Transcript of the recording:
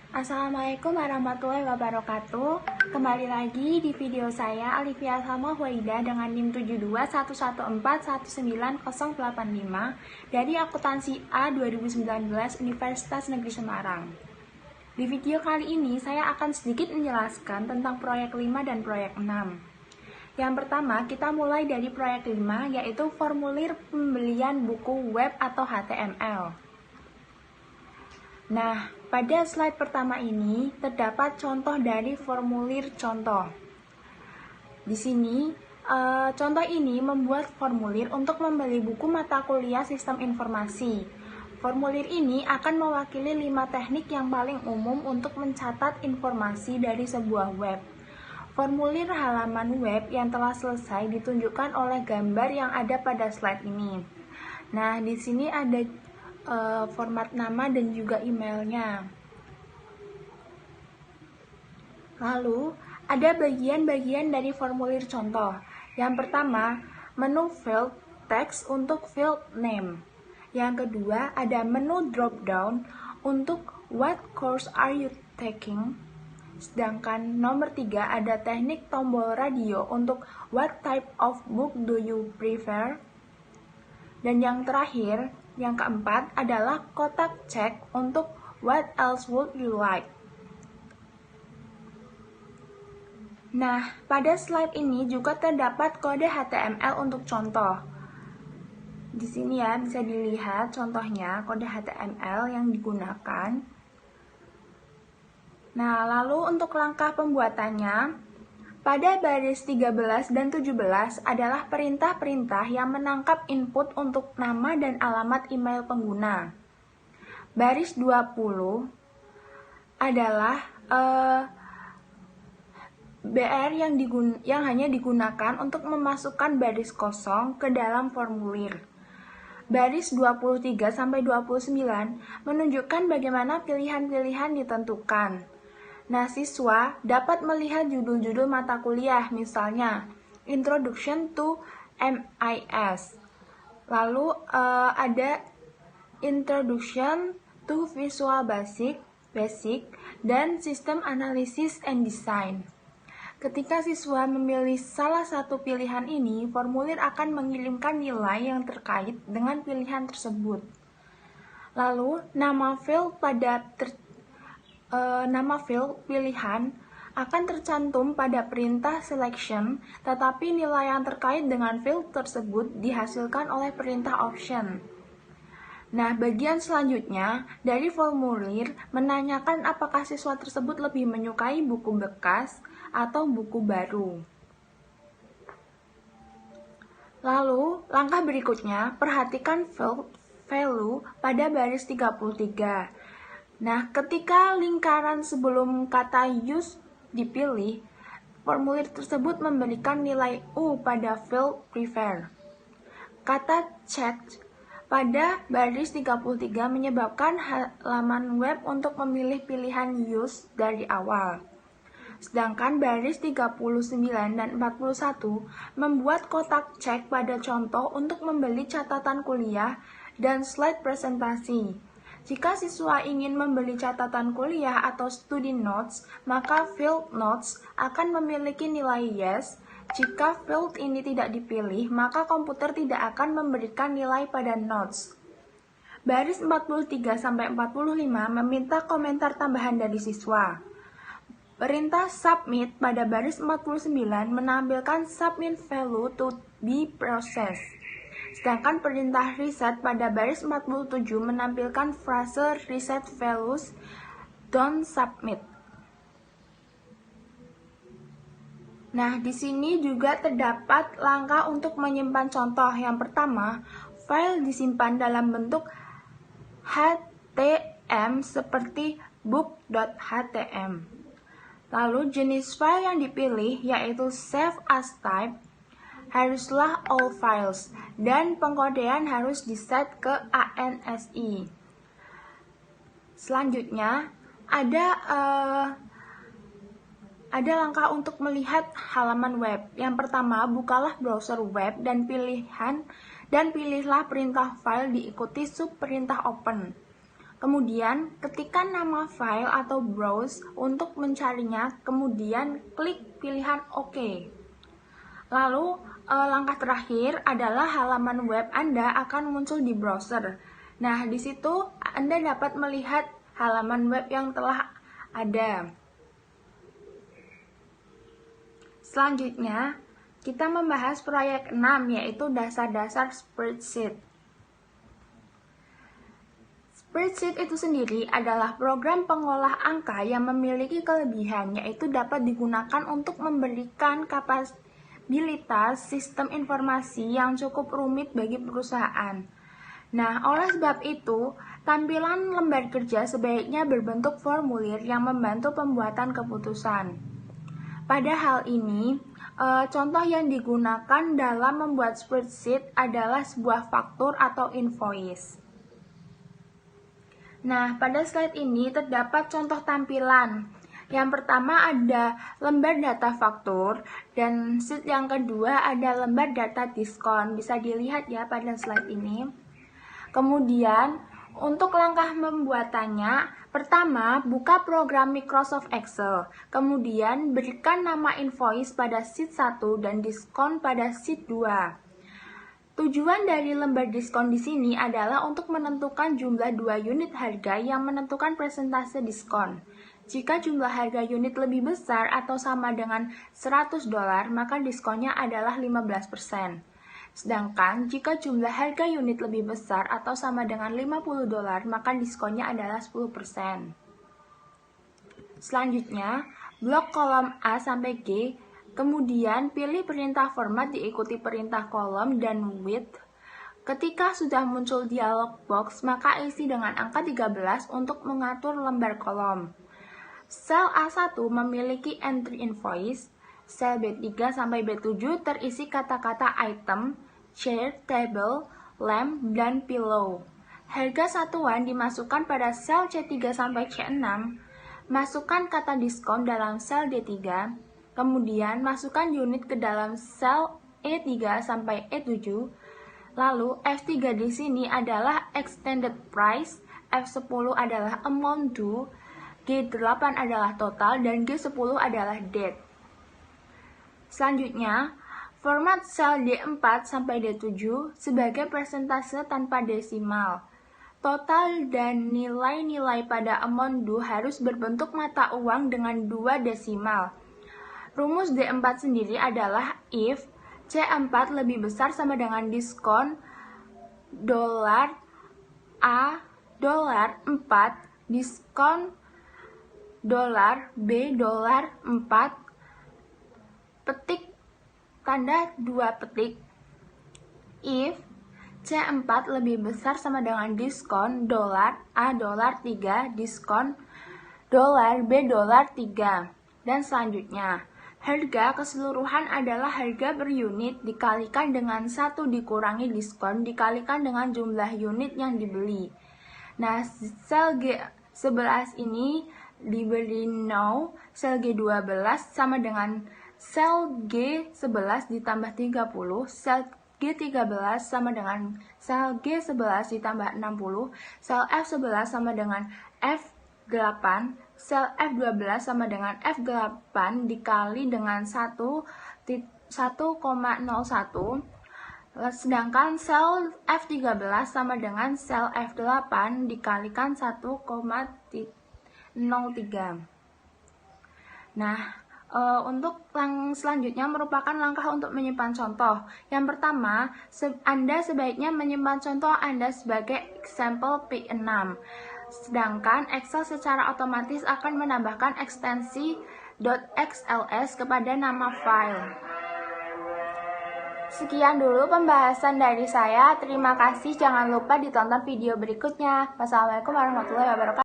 Assalamualaikum warahmatullahi wabarakatuh. Kembali lagi di video saya Alifia Salma Huwaida dengan NIM 7211419085 dari Akuntansi A 2019 Universitas Negeri Semarang. Di video kali ini saya akan sedikit menjelaskan tentang proyek 5 dan proyek 6. Yang pertama, kita mulai dari proyek 5, yaitu formulir pembelian buku web atau HTML. Nah, pada slide pertama ini terdapat contoh dari formulir contoh. Di sini, contoh ini membuat formulir untuk membeli buku mata kuliah Sistem Informasi. Formulir ini akan mewakili 5 teknik yang paling umum untuk mencatat informasi dari sebuah web. Formulir halaman web yang telah selesai ditunjukkan oleh gambar yang ada pada slide ini. Nah, di sini ada format nama dan juga emailnya. Lalu, ada bagian-bagian dari formulir contoh. Yang pertama, menu field text untuk field name. Yang kedua, ada menu drop down untuk what course are you taking. Sedangkan nomor 3 ada teknik tombol radio untuk what type of book do you prefer. Dan yang terakhir, yang keempat adalah kotak cek untuk what else would you like. Nah, pada slide ini juga terdapat kode HTML untuk contoh. Di sini ya bisa dilihat contohnya kode HTML yang digunakan. Nah, lalu untuk langkah pembuatannya, pada baris 13 dan 17 adalah perintah-perintah yang menangkap input untuk nama dan alamat email pengguna. Baris 20 adalah BR yang hanya digunakan untuk memasukkan baris kosong ke dalam formulir. Baris 23 sampai 29 menunjukkan bagaimana pilihan-pilihan ditentukan. Nah, siswa dapat melihat judul-judul mata kuliah, misalnya Introduction to MIS. Lalu ada Introduction to Visual Basic, dan System Analysis and Design. Ketika siswa memilih salah satu pilihan ini, formulir akan mengirimkan nilai yang terkait dengan pilihan tersebut. Lalu, nama field pilihan akan tercantum pada perintah selection, tetapi nilai yang terkait dengan field tersebut dihasilkan oleh perintah option. Nah, bagian selanjutnya dari formulir menanyakan apakah siswa tersebut lebih menyukai buku bekas atau buku baru. Lalu, langkah berikutnya, perhatikan field value pada baris 33. Nah, ketika lingkaran sebelum kata use dipilih, formulir tersebut memberikan nilai U pada field prefer. Kata checked pada baris 33 menyebabkan halaman web untuk memilih pilihan use dari awal. Sedangkan baris 39 dan 41 membuat kotak cek pada contoh untuk membeli catatan kuliah dan slide presentasi. Jika siswa ingin membeli catatan kuliah atau study notes, maka field notes akan memiliki nilai yes. Jika field ini tidak dipilih, maka komputer tidak akan memberikan nilai pada notes. Baris 43-45 meminta komentar tambahan dari siswa. Perintah submit pada baris 49 menampilkan submit value to be processed. Sedangkan perintah reset pada baris 47 menampilkan frase reset values don't submit. Nah, di sini juga terdapat langkah untuk menyimpan contoh. Yang pertama, file disimpan dalam bentuk HTML seperti book.htm. Lalu jenis file yang dipilih yaitu save as type, haruslah all files, dan pengkodean harus diset ke ANSI. Selanjutnya, ada langkah untuk melihat halaman web. Yang pertama, bukalah browser web dan pilihlah perintah file diikuti sub perintah open. Kemudian, ketikkan nama file atau browse untuk mencarinya, kemudian klik pilihan OK. Lalu, langkah terakhir adalah halaman web Anda akan muncul di browser. Nah, di situ Anda dapat melihat halaman web yang telah ada. Selanjutnya, kita membahas proyek 6, yaitu dasar-dasar spreadsheet. Spreadsheet itu sendiri adalah program pengolah angka yang memiliki kelebihan, yaitu dapat digunakan untuk memberikan kapabilitas sistem informasi yang cukup rumit bagi perusahaan. Nah, oleh sebab itu, tampilan lembar kerja sebaiknya berbentuk formulir yang membantu pembuatan keputusan. Pada hal ini, contoh yang digunakan dalam membuat spreadsheet adalah sebuah faktur atau invoice. Nah, pada slide ini terdapat contoh tampilan. Yang pertama ada lembar data faktur, dan sheet yang kedua ada lembar data diskon. Bisa dilihat ya pada slide ini. Kemudian, untuk langkah pembuatannya, pertama, buka program Microsoft Excel. Kemudian, berikan nama invoice pada sheet 1 dan diskon pada sheet 2. Tujuan dari lembar diskon di sini adalah untuk menentukan jumlah 2 unit harga yang menentukan persentase diskon. Jika jumlah harga unit lebih besar atau sama dengan $100, maka diskonnya adalah 15%. Sedangkan jika jumlah harga unit lebih besar atau sama dengan $50, maka diskonnya adalah 10%. Selanjutnya, blok kolom A sampai G. Kemudian, pilih perintah format diikuti perintah kolom dan width. Ketika sudah muncul dialog box, maka isi dengan angka 13 untuk mengatur lembar kolom. Sel A1 memiliki entry invoice, sel B3 sampai B7 terisi kata-kata item, chair, table, lamp, dan pillow. Harga satuan dimasukkan pada sel C3 sampai C6, masukkan kata diskon dalam sel D3, kemudian masukkan unit ke dalam sel E3 sampai E7. Lalu F3 di sini adalah extended price, F10 adalah amount due, G8 adalah total, dan G10 adalah date. Selanjutnya, format sel D4 sampai D7 sebagai persentase tanpa desimal. Total dan nilai-nilai pada amount due harus berbentuk mata uang dengan 2 desimal. Rumus D4 sendiri adalah if C4 lebih besar sama dengan diskon $A$4 diskon $B$4 petik tanda 2 petik. If C4 lebih besar sama dengan diskon $A$3 diskon $B$3. Dan selanjutnya, harga keseluruhan adalah harga per unit dikalikan dengan 1 dikurangi diskon dikalikan dengan jumlah unit yang dibeli. Nah, sel G11 ini diberi no, sel G12 sama dengan sel G11 ditambah 30, sel G13 sama dengan sel G11 ditambah 60, sel F11 sama dengan F8, sel F12 sama dengan F8 dikali dengan 1,01, sedangkan sel F13 sama dengan sel F8 dikalikan 1,03. Nah, untuk selanjutnya merupakan langkah untuk menyimpan contoh. Yang pertama, Anda sebaiknya menyimpan contoh Anda sebagai example P6. Sedangkan Excel secara otomatis akan menambahkan ekstensi .xls kepada nama file. Sekian dulu pembahasan dari saya. Terima kasih. Jangan lupa ditonton video berikutnya. Wassalamualaikum warahmatullahi wabarakatuh.